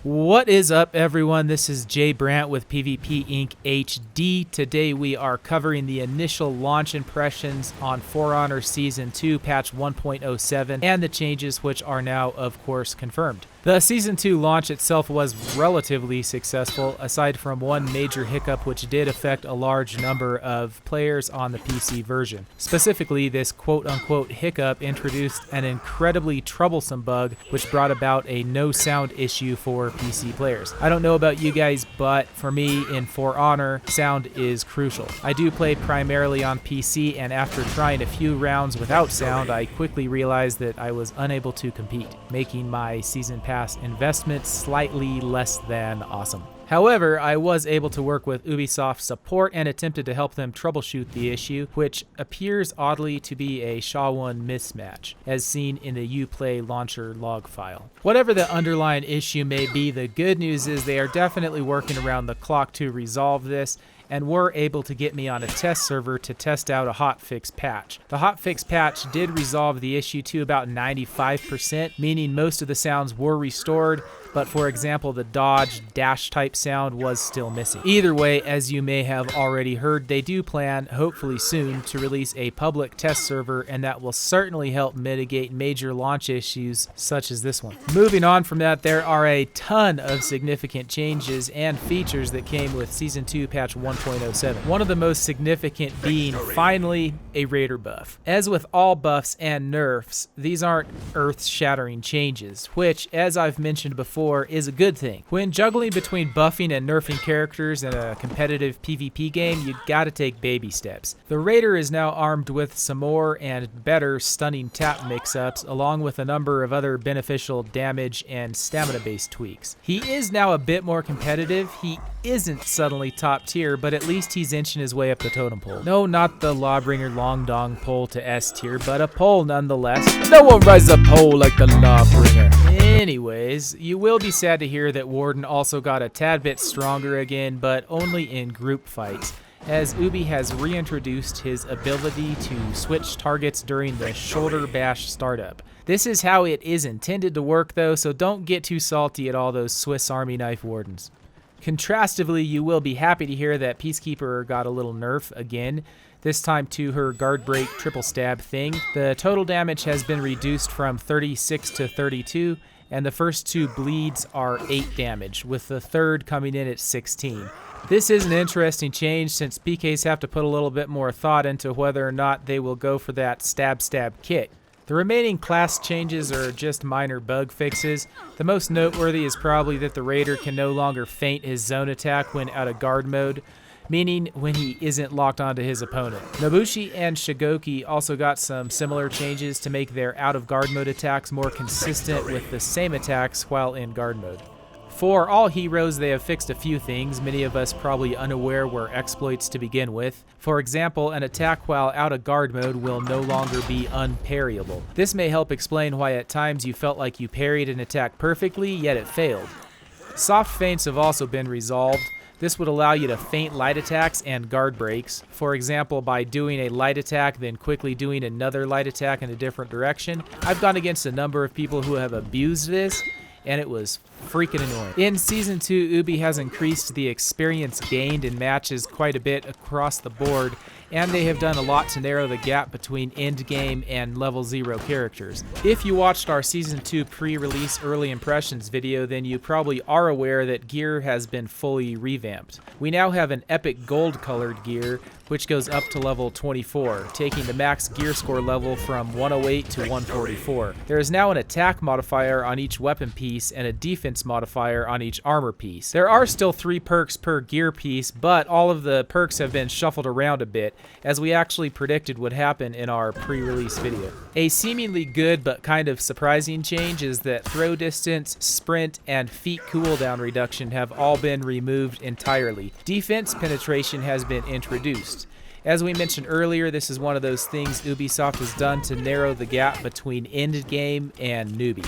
What is up, everyone? This is Jay Brandt with PvPincHD. Today we are covering the initial launch impressions on For Honor Season 2 patch 1.07 and the changes which are now, of course, confirmed. The Season 2 launch itself was relatively successful, aside from one major hiccup which did affect a large number of players on the PC version. Specifically, this quote-unquote hiccup introduced an incredibly troublesome bug which brought about a no sound issue for PC players. I don't know about you guys, but for me in For Honor, sound is crucial. I do play primarily on PC, and after trying a few rounds without sound, I quickly realized that I was unable to compete, making my Season Pass investment slightly less than awesome. However, I was able to work with Ubisoft support and attempted to help them troubleshoot the issue, which appears oddly to be a SHA-1 mismatch, as seen in the Uplay launcher log file. Whatever the underlying issue may be, the good news is they are definitely working around the clock to resolve this, and were able to get me on a test server to test out a hotfix patch. The hotfix patch did resolve the issue to about 95%, meaning most of the sounds were restored, but for example, the dodge dash type sound was still missing. Either way, as you may have already heard, they do plan, hopefully soon, to release a public test server, and that will certainly help mitigate major launch issues such as this one. Moving on from that, there are a ton of significant changes and features that came with Season 2 patch 1.07. One of the most significant being, finally, a raider buff. As with all buffs and nerfs, these aren't earth-shattering changes, which, as I've mentioned before, is a good thing. When juggling between buffing and nerfing characters in a competitive PvP game, you gotta take baby steps. The raider is now armed with some more and better stunning tap mix-ups, along with a number of other beneficial damage and stamina-based tweaks. He is now a bit more competitive. He isn't suddenly top tier, but at least he's inching his way up the totem pole. No, not the Lawbringer Long Dong pole to S tier, but a pole nonetheless. No one rides a pole like the Lawbringer. Anyways, you will be sad to hear that Warden also got a tad bit stronger again, but only in group fights, as Ubi has reintroduced his ability to switch targets during the shoulder bash startup. This is how it is intended to work though, so don't get too salty at all those Swiss Army knife wardens. Contrastively, you will be happy to hear that Peacekeeper got a little nerf again, this time to her guard break triple stab thing. The total damage has been reduced from 36 to 32, and the first two bleeds are 8 damage, with the third coming in at 16. This is an interesting change since PKs have to put a little bit more thought into whether or not they will go for that stab kick. The remaining class changes are just minor bug fixes. The most noteworthy is probably that the raider can no longer feint his zone attack when out of guard mode, meaning when he isn't locked onto his opponent. Nobushi and Shigoki also got some similar changes to make their out of guard mode attacks more consistent with the same attacks while in guard mode. For all heroes, they have fixed a few things, many of us probably unaware were exploits to begin with. For example, an attack while out of guard mode will no longer be unparryable. This may help explain why at times you felt like you parried an attack perfectly, yet it failed. Soft feints have also been resolved. This would allow you to feint light attacks and guard breaks, for example by doing a light attack then quickly doing another light attack in a different direction. I've gone against a number of people who have abused this, and it was freaking annoying. In Season 2, Ubi has increased the experience gained in matches quite a bit across the board, and they have done a lot to narrow the gap between endgame and level 0 characters. If you watched our Season 2 pre-release early impressions video, then you probably are aware that gear has been fully revamped. We now have an epic gold colored gear, which goes up to level 24, taking the max gear score level from 108 to 144. There is now an attack modifier on each weapon piece and a defense modifier on each armor piece. There are still 3 perks per gear piece, but all of the perks have been shuffled around a bit, as we actually predicted would happen in our pre-release video. A seemingly good but kind of surprising change is that throw distance, sprint, and feet cooldown reduction have all been removed entirely. Defense penetration has been introduced. As we mentioned earlier, this is one of those things Ubisoft has done to narrow the gap between endgame and newbie.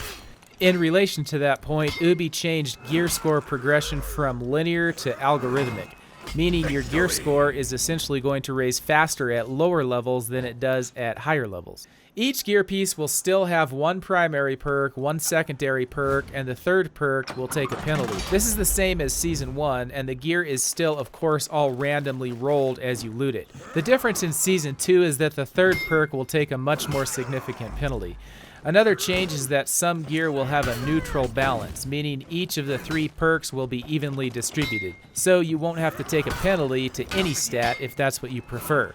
In relation to that point, Ubi changed gear score progression from linear to algorithmic. meaning your gear score is essentially going to raise faster at lower levels than it does at higher levels. Each gear piece will still have one primary perk, one secondary perk, and the third perk will take a penalty. This is the same as Season 1, and the gear is still, of course, all randomly rolled as you loot it. The difference in Season 2 is that the third perk will take a much more significant penalty. Another change is that some gear will have a neutral balance, meaning each of the 3 perks will be evenly distributed, so you won't have to take a penalty to any stat if that's what you prefer.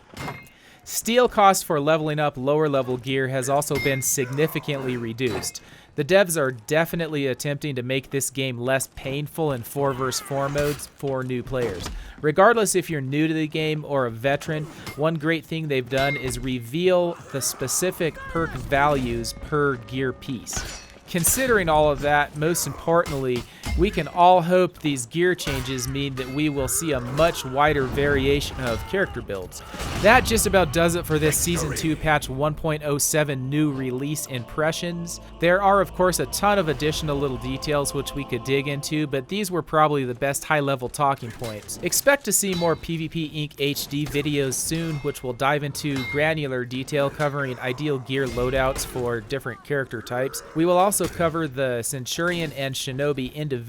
Steel cost for leveling up lower level gear has also been significantly reduced. The devs are definitely attempting to make this game less painful in 4 vs 4 modes for new players. Regardless if you're new to the game or a veteran, one great thing they've done is reveal the specific perk values per gear piece. Considering all of that, most importantly, we can all hope these gear changes mean that we will see a much wider variation of character builds. That just about does it for this Season 2 patch 1.07 new release impressions. There are of course a ton of additional little details which we could dig into, but these were probably the best high-level talking points. Expect to see more PvPincHD videos soon, which will dive into granular detail covering ideal gear loadouts for different character types. We will also cover the Centurion and Shinobi individually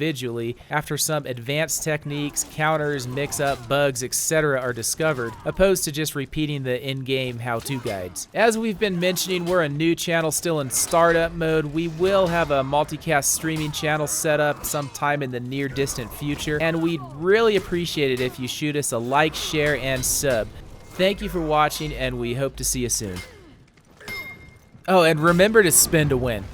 after some advanced techniques, counters, mix-up, bugs, etc. are discovered, opposed to just repeating the in-game how-to guides. As we've been mentioning, we're a new channel still in startup mode. We will have a multicast streaming channel set up sometime in the near distant future, and we'd really appreciate it if you shoot us a like, share, and sub. Thank you for watching, and we hope to see you soon. Oh, and remember to spin to win.